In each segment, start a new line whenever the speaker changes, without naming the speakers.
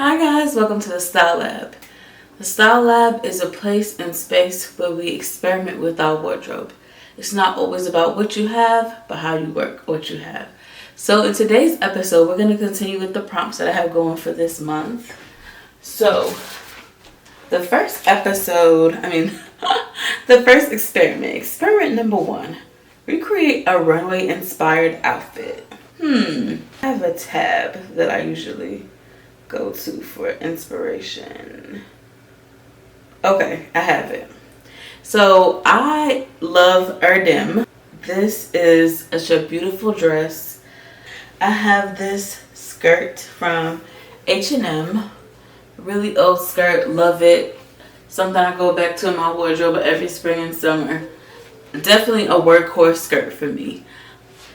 Hi guys, welcome to the Style Lab. The Style Lab is a place and space where we experiment with our wardrobe. It's not always about what you have, but how you work what you have. So in today's episode, we're going to continue with the prompts that I have going for this month. So the first experiment number 1, recreate a runway inspired outfit. I have a tab that I usually go to for inspiration. Okay, I have it. So I love Erdem. This is such a beautiful dress. I have this skirt from H&M. Really old skirt, love it. Something I go back to in my wardrobe every spring and summer. Definitely a workhorse skirt for me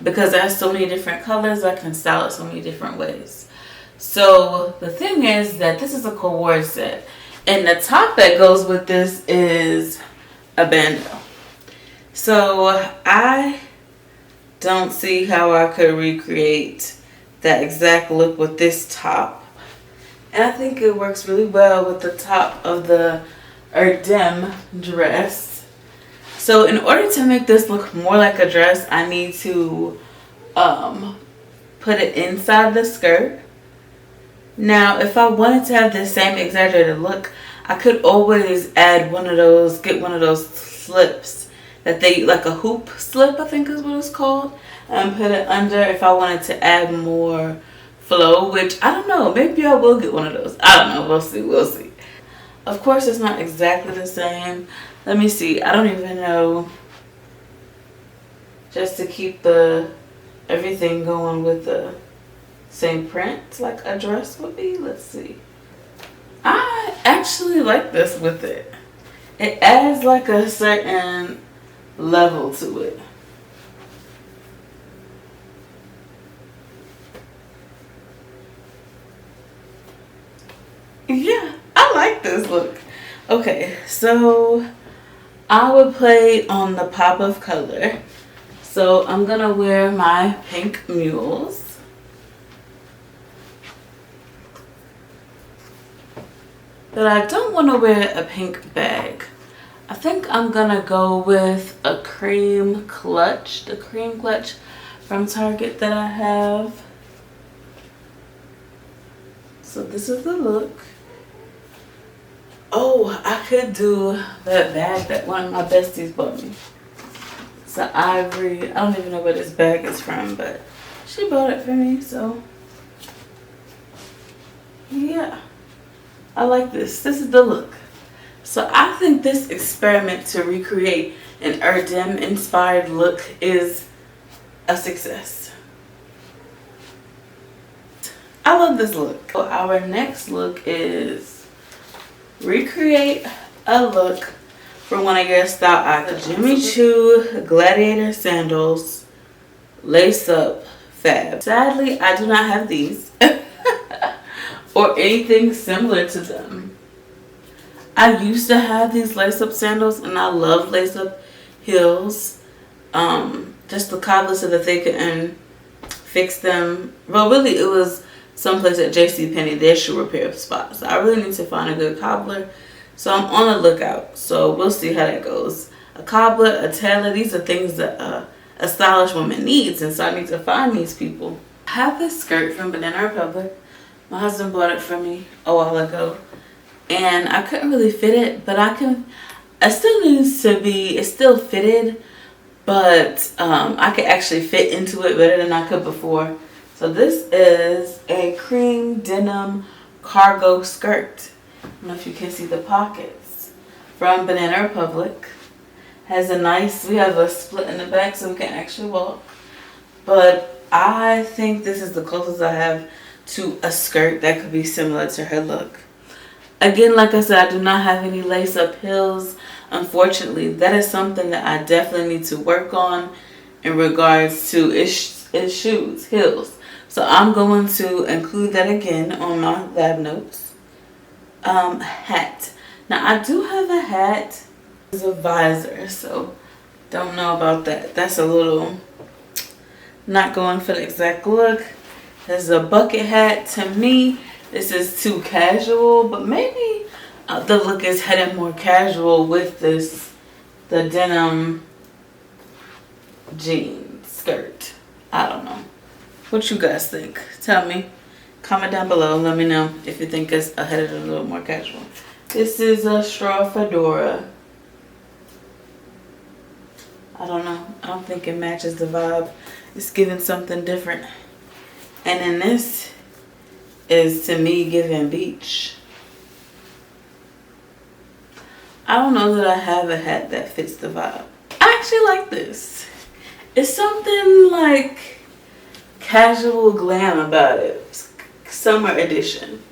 because it has so many different colors. I can style it so many different ways. So the thing is that this is a cord set, and the top that goes with this is a bandeau. So I don't see how I could recreate that exact look with this top, and I think it works really well with the top of the Erdem dress. So in order to make this look more like a dress, I need to put it inside the skirt. Now, if I wanted to have the same exaggerated look, I could always get one of those slips that they, like a hoop slip, I think is what it's called, and put it under if I wanted to add more flow, which I don't know, maybe I will get one of those. I don't know, we'll see. Of course, it's not exactly the same. Let me see, I don't even know, just to keep everything going with the same print like a dress would be. Let's see. I actually like this with it. It adds like a certain level to it. Yeah, I like this look. Okay, so I would play on the pop of color. So I'm gonna wear my pink mules. But I don't want to wear a pink bag. I think I'm gonna go with a cream clutch. The cream clutch from Target that I have. So this is the look. Oh, I could do that bag that one of my besties bought me. It's an ivory. I don't even know where this bag is from, but she bought it for me, so yeah. I like this. This is the look. So I think this experiment to recreate an Erdem inspired look is a success. I love this look. So our next look is recreate a look for one of your style icons. Jimmy Choo Gladiator sandals, lace up fab. Sadly, I do not have these. Or anything similar to them. I used to have these lace-up sandals, and I love lace-up heels. Just the cobblers so that they couldn't fix them. Well, really, it was someplace at JCPenney, their shoe repair spot. So I really need to find a good cobbler. So I'm on the lookout. So we'll see how that goes. A cobbler, a tailor, these are things that a stylish woman needs. And so I need to find these people. I have this skirt from Banana Republic. My husband bought it for me a while ago, and I couldn't really fit it, but it's still fitted, but I could actually fit into it better than I could before. So this is a cream denim cargo skirt. I don't know if you can see the pockets, from Banana Republic. We have a split in the back so we can actually walk, but I think this is the closest I have to a skirt that could be similar to her look. Again, like I said, I do not have any lace-up heels. Unfortunately, that is something that I definitely need to work on in regards to heels. So I'm going to include that again on my lab notes. Hat. Now, I do have a hat. It's a visor, so don't know about that. That's a little not going for the exact look. There's a bucket hat. To me, this is too casual, but maybe the look is headed more casual with this, the denim jean skirt. I don't know. What you guys think? Tell me. Comment down below. Let me know if you think it's headed a little more casual. This is a straw fedora. I don't know. I don't think it matches the vibe. It's giving something different. And then this is, to me, giving beach. I don't know that I have a hat that fits the vibe. I actually like this. It's something like casual glam about it. Summer edition.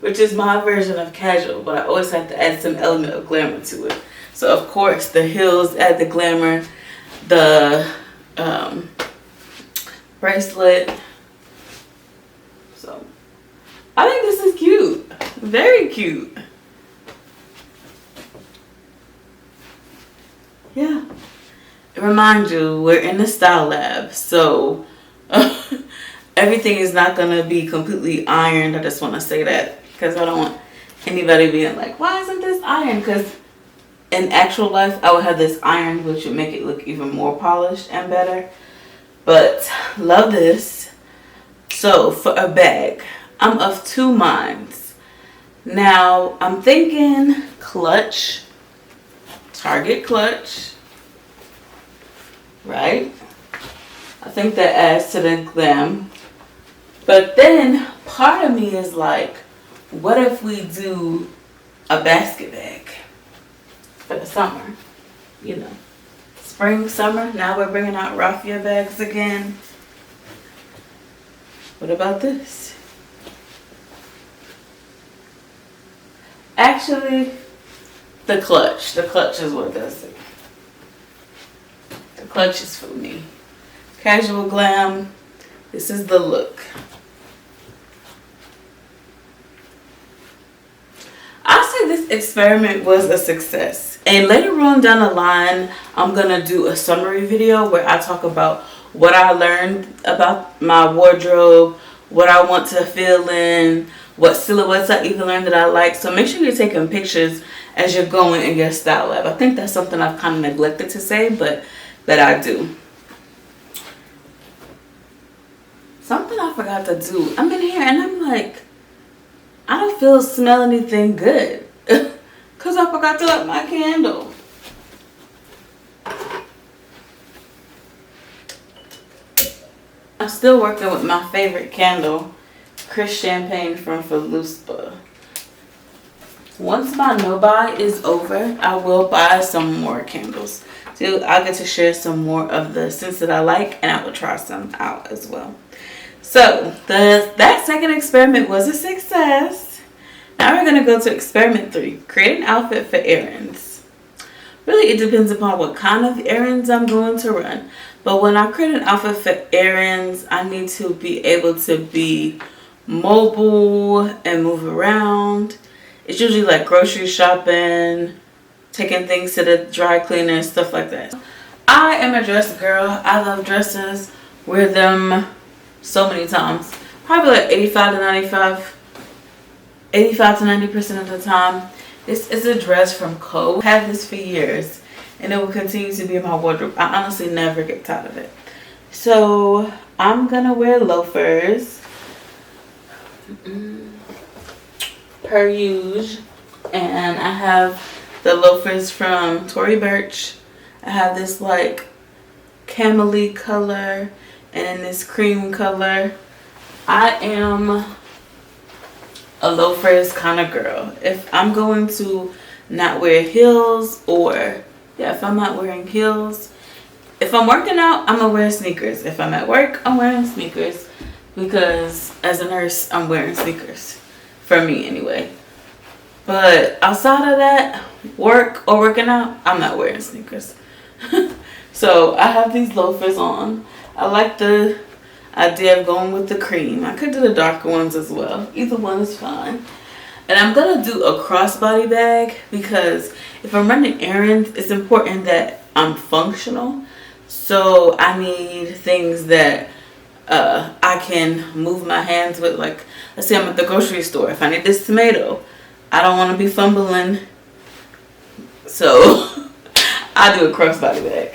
Which is my version of casual, but I always have to add some element of glamour to it. So of course the heels add the glamour, the bracelet. So I think this is cute. Very cute. Yeah. Remind you, we're in the style lab, so everything is not gonna be completely ironed. I just want to say that because I don't want anybody being like, why isn't this ironed? Because in actual life I would have this ironed, which would make it look even more polished and better. But love this. So for a bag, I'm of two minds. Now I'm thinking clutch, Target clutch, right? I think that adds to the glam. But then part of me is like, what if we do a basket bag for the summer? You know, spring, summer. Now we're bringing out raffia bags again. What about this? Actually, the clutch. The clutch is what does it. The clutch is for me. Casual glam. This is the look. I say this experiment was a success. And later on down the line, I'm gonna do a summary video where I talk about what I learned about my wardrobe, what I want to fill in, what silhouettes I even learned that I like. So make sure you're taking pictures as you're going in your style lab. I think that's something I've kind of neglected to say, but that I do. Something I forgot to do. I'm in here and I'm like, I don't smell anything good. Because I forgot to light my candle. I'm still working with my favorite candle, Chris Champagne from Feluspa. Once my no-buy is over, I will buy some more candles. So I'll get to share some more of the scents that I like, and I will try some out as well. So that second experiment was a success. Now we're going to go to experiment 3. Create an outfit for errands. Really, it depends upon what kind of errands I'm going to run. But when I create an outfit for errands, I need to be able to be mobile and move around. It's usually like grocery shopping, taking things to the dry cleaner, stuff like that. I am a dress girl. I love dresses. Wear them so many times. Probably like 85 to 90% of the time. This is a dress from Coach. I've had this for years and it will continue to be in my wardrobe. I honestly never get tired of it. So I'm gonna wear loafers per usual, and I have the loafers from Tory Burch. I have this like camely color and then this cream color. I am a loafers kind of girl. If I'm going to not wear heels, or if I'm not wearing heels, if I'm working out, I'm gonna wear sneakers. If I'm at work, I'm wearing sneakers, because as a nurse, I'm wearing sneakers, for me anyway. But outside of that, work or working out, I'm not wearing sneakers. So I have these loafers on. I like the idea of going with the cream. I could do the darker ones as well. Either one is fine. And I'm gonna do a crossbody bag, because if I'm running errands, it's important that I'm functional. So I need things that I can move my hands with. Like, let's say I'm at the grocery store. If I need this tomato, I don't want to be fumbling. So I do a crossbody bag.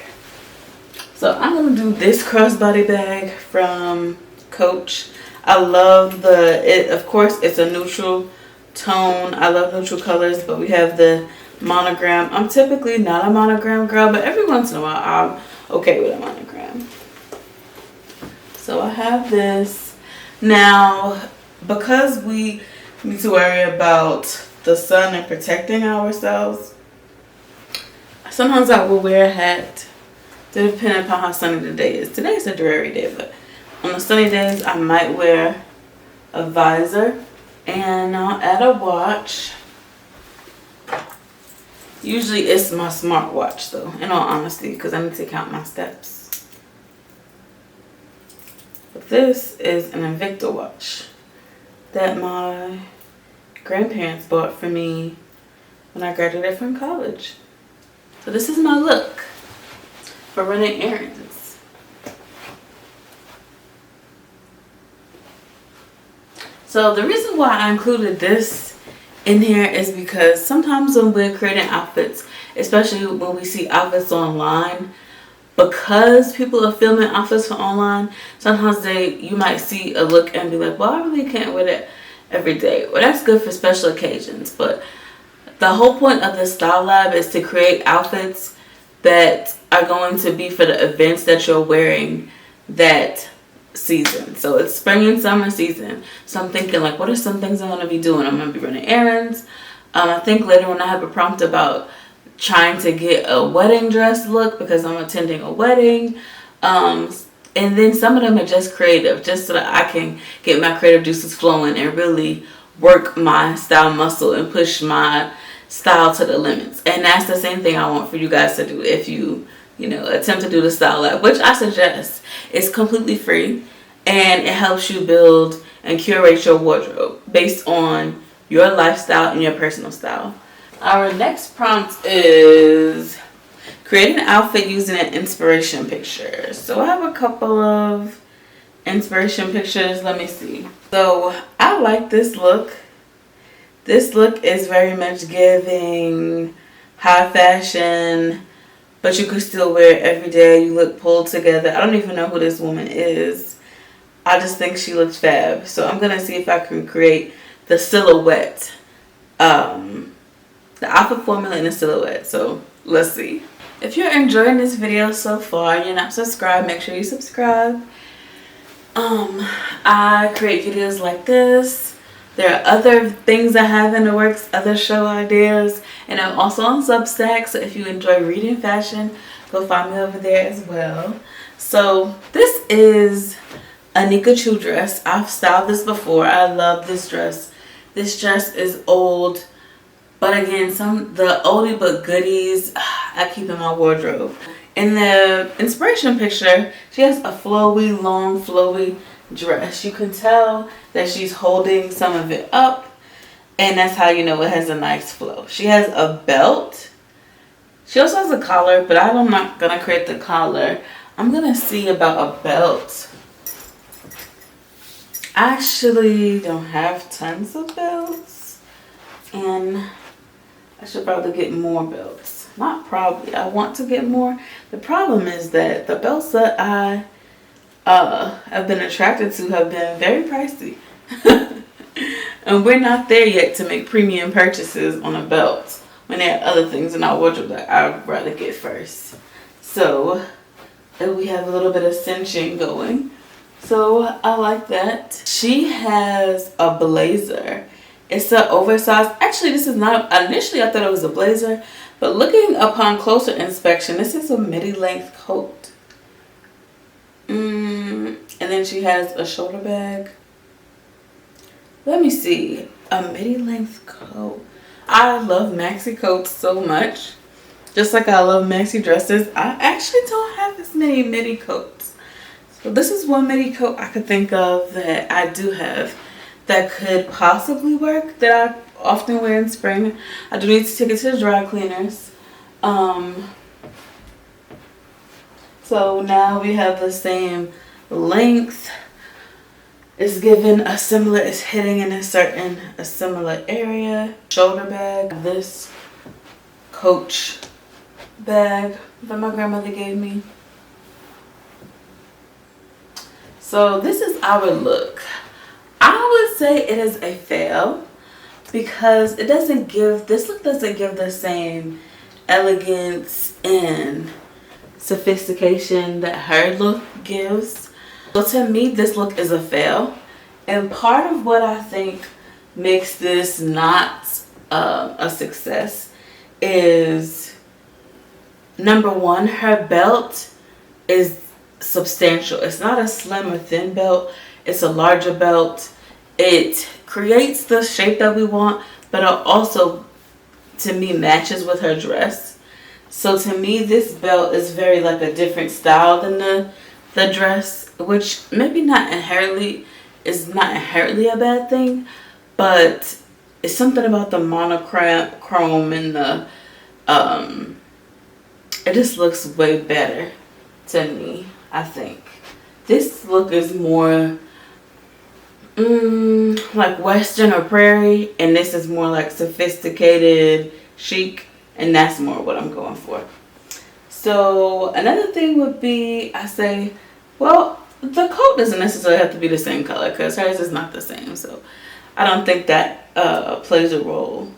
So I'm going to do this crossbody bag from Coach. I love of course, it's a neutral tone. I love neutral colors, but we have the monogram. I'm typically not a monogram girl, but every once in a while I'm okay with a monogram. So I have this. Now, because we need to worry about the sun and protecting ourselves, sometimes I will wear a hat, depending upon how sunny the day is. Today's a dreary day, but on the sunny days, I might wear a visor, and I'll add a watch. Usually it's my smartwatch though, in all honesty, because I need to count my steps. But this is an Invicta watch that my grandparents bought for me when I graduated from college. So this is my look for running errands. So the reason why I included this in here is because sometimes when we're creating outfits, especially when we see outfits online, because people are filming outfits for online, sometimes you might see a look and be like, well, I really can't wear that every day. Well, that's good for special occasions, but the whole point of the Style Lab is to create outfits that are going to be for the events that you're wearing that season. So it's spring and summer season. So I'm thinking, like, what are some things I'm going to be doing? I'm going to be running errands. I think later when I have a prompt about trying to get a wedding dress look because I'm attending a wedding. And then some of them are just creative, just so that I can get my creative juices flowing and really work my style muscle and push my style to the limits. And that's the same thing I want for you guys to do if you attempt to do the Style Lab, which I suggest. It's completely free and it helps you build and curate your wardrobe based on your lifestyle and your personal style. Our next prompt is create an outfit using an inspiration picture. So I have a couple of inspiration pictures. Let me see. So I like this look. This look is very much giving high fashion, but you could still wear it every day. You look pulled together. I don't even know who this woman is. I just think she looks fab. So I'm going to see if I can create the silhouette. The outfit formula and the silhouette. So let's see. If you're enjoying this video so far and you're not subscribed, make sure you subscribe. I create videos like this. There are other things I have in the works, other show ideas, and I'm also on Substack. So if you enjoy reading fashion, go find me over there as well. So this is a Nika Chu dress. I've styled this before. I love this dress. This dress is old. But again, the oldie but goodies I keep in my wardrobe. In the inspiration picture, she has a flowy, long, flowy dress. You can tell that she's holding some of it up, and that's how you know it has a nice flow. She has a belt. She also has a collar, but I'm not going to create the collar. I'm going to see about a belt. I actually don't have tons of belts, and I should probably get more belts. Not probably. I want to get more. The problem is that the belts that I have been attracted to have been very pricey. And we're not there yet to make premium purchases on a belt when there are other things in our wardrobe that I'd rather get first. So we have a little bit of cinching going. So I like that. She has a blazer. It's an oversized. Actually, this is not. Initially, I thought it was a blazer. But looking upon closer inspection, this is a midi-length coat. And then she has a shoulder bag. Let me see. A midi-length coat. I love maxi coats so much. Just like I love maxi dresses. I actually don't have as many midi coats. So this is one midi coat I could think of that I do have that could possibly work, that I often wear in spring. I do need to take it to the dry cleaners. So now we have the same length. It's given a similar, it's hitting in a similar area. Shoulder bag, this Coach bag that my grandmother gave me. So this is our look. I would say it is a fail because it doesn't give, this look doesn't give the same elegance and sophistication that her look gives. So to me, this look is a fail. And part of what I think makes this not a success is, number one, her belt is substantial. It's not a slim or thin belt. It's a larger belt. It creates the shape that we want, but it also, to me, matches with her dress. So to me, this belt is very like a different style than the dress, which maybe not inherently is not inherently a bad thing, but it's something about the monochrome and the it just looks way better to me, I think. This look is more like Western or prairie, and this is more like sophisticated chic, and that's more what I'm going for. So another thing would be, I say, well, the coat doesn't necessarily have to be the same color because hers is not the same, so I don't think that plays a role.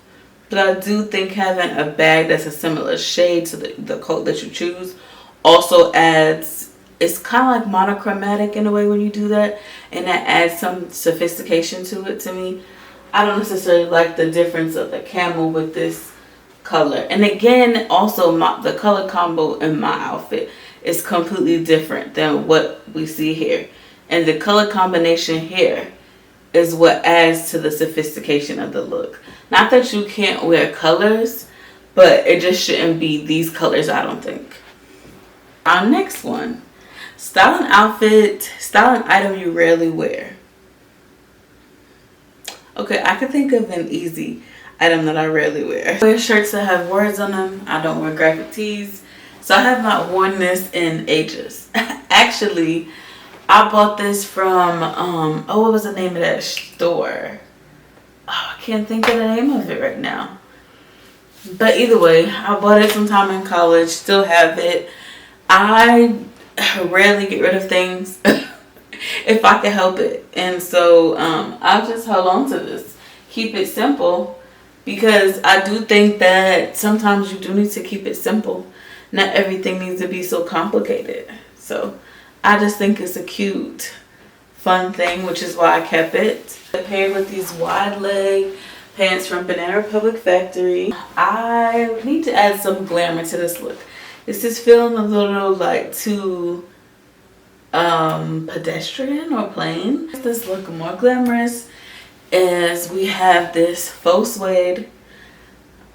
But I do think having a bag that's a similar shade to the coat that you choose also adds, it's kind of like monochromatic in a way when you do that, and that adds some sophistication to it to me. I don't necessarily like the difference of the camel with this color. And again, also the color combo in my outfit is completely different than what we see here. And the color combination here is what adds to the sophistication of the look. Not that you can't wear colors, but it just shouldn't be these colors, I don't think. Our next one. Style and outfit, style and item you rarely wear. Okay, I can think of an easy item that I rarely wear. I wear shirts that have words on them. I don't wear graphic tees. So I have not worn this in ages. Actually, I bought this from, what was the name of that store? Oh, I can't think of the name of it right now. But either way, I bought it sometime in college, still have it. I rarely get rid of things if I can help it. And so I'll just hold on to this. Keep it simple, because I do think that sometimes you do need to keep it simple. Not everything needs to be so complicated. So I just think it's a cute, fun thing, which is why I kept it. I paired with these wide leg pants from Banana Republic Factory. I need to add some glamour to this look. This is feeling a little like too pedestrian or plain. This look more glamorous as we have this faux suede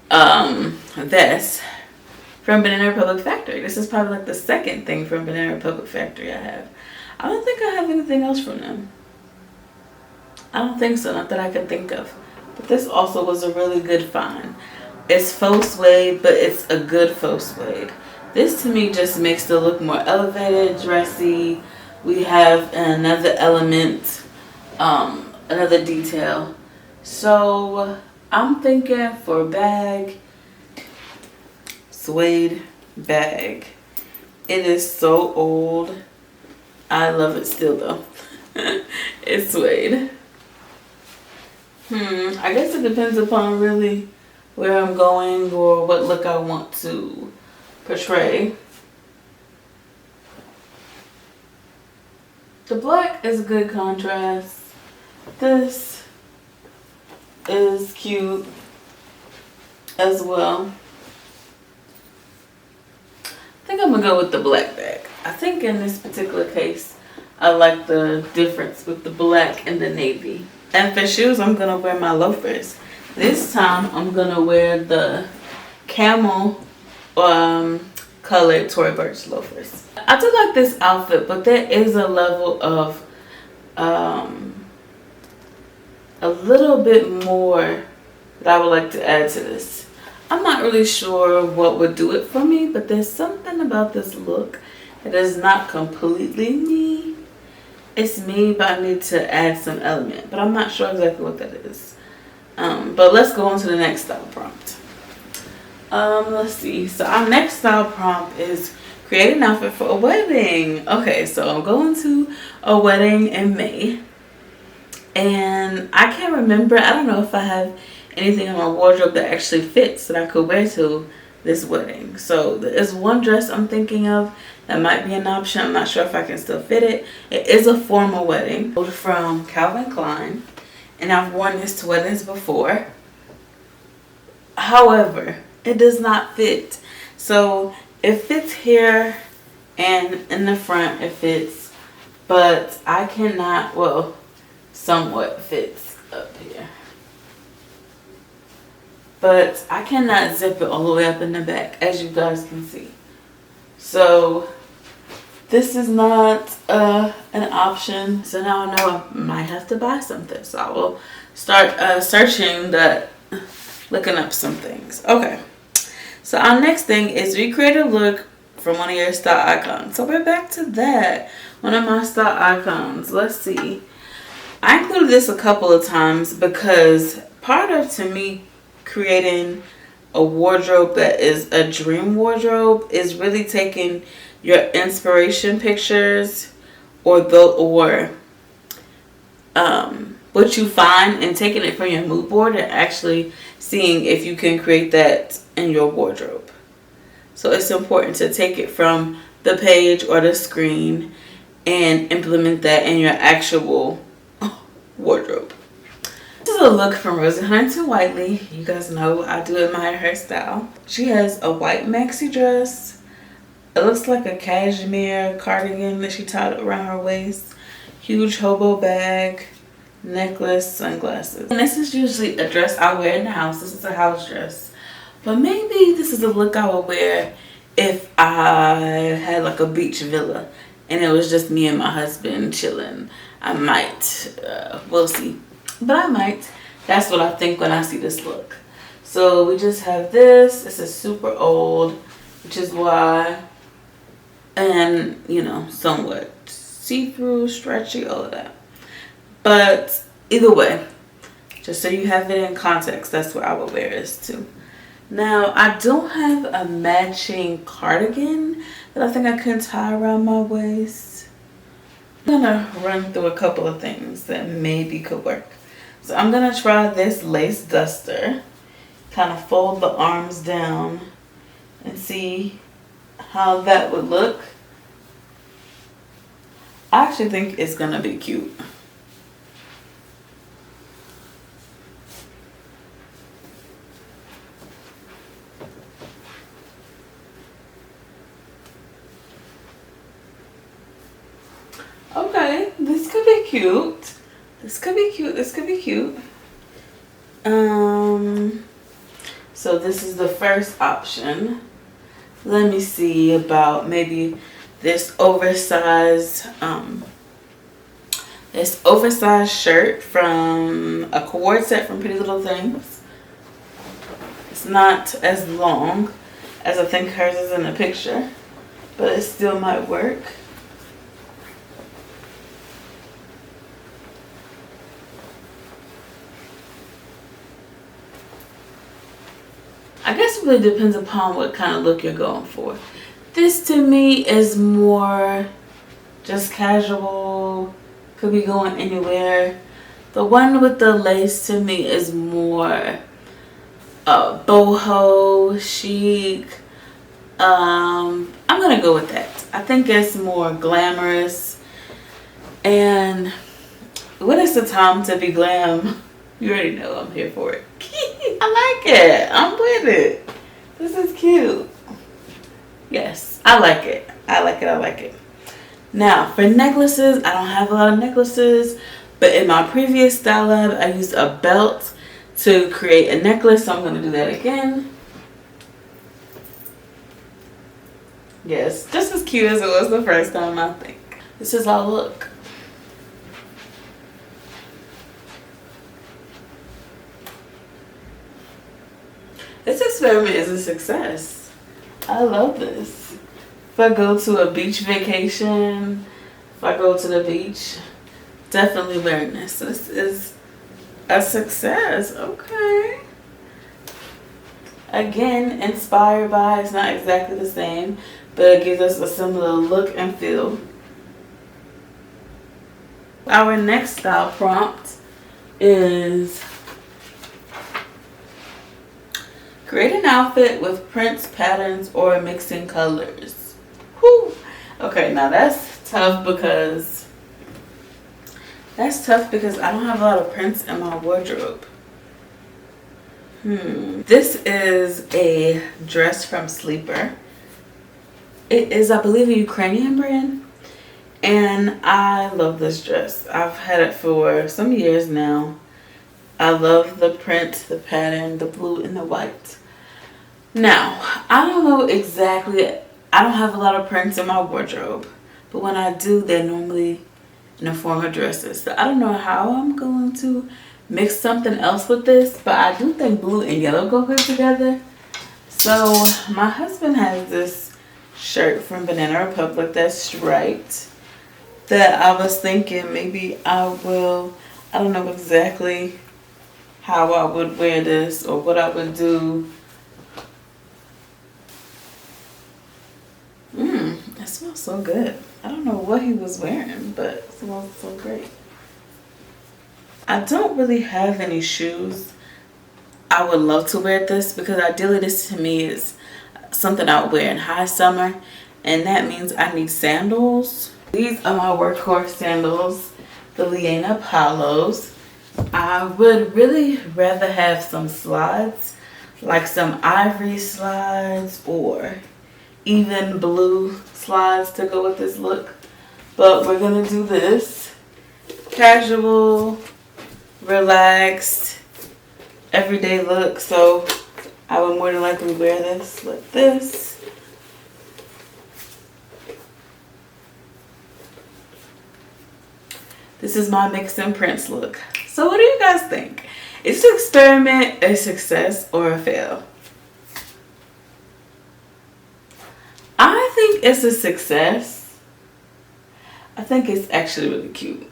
vest from Banana Republic Factory. This is probably like the second thing from Banana Republic Factory I have. I don't think I have anything else from them. I don't think so, not that I can think of. But this also was a really good find. It's faux suede, but it's a good faux suede. This to me just makes the look more elevated, dressy. We have another element, another detail. So I'm thinking for bag, suede bag. It is so old. I love it still though. It's suede. I guess it depends upon really where I'm going or what look I want to portray. The black is a good contrast. This is cute as well. I think I'm gonna go with the black bag. I think in this particular case, I like the difference with the black and the navy. And for shoes, I'm gonna wear my loafers. This time, I'm gonna wear the camel colored Tory Burch loafers. I do like this outfit, but there is a level of a little bit more that I would like to add to this. I'm not really sure what would do it for me, but there's something about this look that is not completely me. It's me, but I need to add some element. But I'm not sure exactly what that is. But let's go on to the next style prompt. Let's see. So our next style prompt is create an outfit for a wedding. Okay, so I'm going to a wedding in May. And I can't remember. I don't know if I have anything in my wardrobe that actually fits that I could wear to this wedding. So there's one dress I'm thinking of that might be an option. I'm not sure if I can still fit it. It is a formal wedding from Calvin Klein. And I've worn this to weddings before. However, it does not fit. So it fits here and in the front it fits. But I cannot, well, somewhat fits up here. But I cannot zip it all the way up in the back, as you guys can see. So this is not an option. So now I know I might have to buy something. So I will start searching that, looking up some things. Okay. So our next thing is recreate a look from one of your style icons. So we're back to that. One of my style icons. Let's see. I included this a couple of times because part of, to me, creating a wardrobe that is a dream wardrobe is really taking your inspiration pictures or what you find and taking it from your mood board and actually seeing if you can create that in your wardrobe. So it's important to take it from the page or the screen and implement that in your actual wardrobe. This is a look from Rosie Huntington Whiteley. You guys know I do admire her style. She has a white maxi dress. It looks like a cashmere cardigan that she tied around her waist. Huge hobo bag, necklace, sunglasses. And this is usually a dress I wear in the house. This is a house dress. But maybe this is a look I would wear if I had like a beach villa and it was just me and my husband chilling. I might. We'll see. But I might. That's what I think when I see this look. So we just have this. This is super old, which is why. And, you know, somewhat see-through, stretchy, all of that. But either way, just so you have it in context, that's what I would wear this to. Now, I don't have a matching cardigan that I think I can tie around my waist. I'm gonna run through a couple of things that maybe could work. So I'm gonna try this lace duster. Kind of fold the arms down and see how that would look. I actually think it's gonna be cute. Okay, this could be cute. This could be cute. This could be cute. So this is the first option. Let me see about maybe this oversized shirt from a cord set from Pretty Little Things. It's not as long as I think hers is in the picture, but it still might work. I guess it really depends upon what kind of look you're going for. This to me is more just casual, could be going anywhere. The one with the lace to me is more boho, chic. I'm gonna go with that. I think it's more glamorous. And when is the time to be glam? You already know I'm here for it. I like it. I'm with it. This is cute. Yes, I like it. I like it. I like it. Now, for necklaces, I don't have a lot of necklaces, but in my previous style lab, I used a belt to create a necklace, so I'm going to do that again. Yes, just as cute as it was the first time, I think. This is our look. This experiment is a success. I love this. If I go to a beach vacation, if if I go to the beach, definitely wearing this. So this is a success. Okay. Again, inspired by, it's not exactly the same, but it gives us a similar look and feel. Our next style prompt is create an outfit with prints, patterns, or mixing colors. Whew. Okay, now that's tough because I don't have a lot of prints in my wardrobe. This is a dress from Sleeper. It is, I believe, a Ukrainian brand. And I love this dress. I've had it for some years now. I love the print, the pattern, the blue and the white. Now, I don't know exactly, I don't have a lot of prints in my wardrobe. But when I do, they're normally in the form of dresses. So I don't know how I'm going to mix something else with this. But I do think blue and yellow go good together. So my husband has this shirt from Banana Republic that's striped. That I was thinking maybe I don't know exactly how I would wear this or what I would do. It smells so good. I don't know what he was wearing, but it smells so great. I don't really have any shoes. I would love to wear this because ideally this to me is something I would wear in high summer, and that means I need sandals. These are my workhorse sandals, the Liana Palos. I would really rather have some slides, like some ivory slides or even blue slides to go with this look. But we're gonna do this casual, relaxed, everyday look. So I would more than likely wear this like this. This is my mix and prints look. So what do you guys think? Is this experiment a success or a fail? I think it's a success. I think it's actually really cute.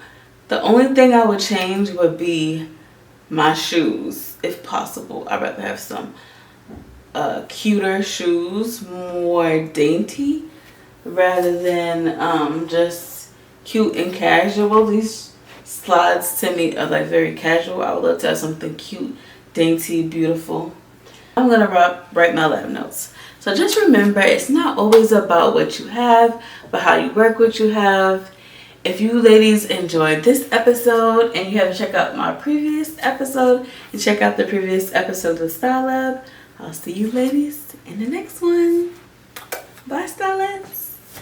The only thing I would change would be my shoes, if possible. I'd rather have some cuter shoes, more dainty, rather than just cute and casual. These slides to me are like very casual. I would love to have something cute, dainty, beautiful. I'm gonna write my lab notes. So just remember, it's not always about what you have, but how you work what you have. If you ladies enjoyed this episode and you haven't checked out my previous episode, and check out the previous episode of Style Lab, I'll see you ladies in the next one.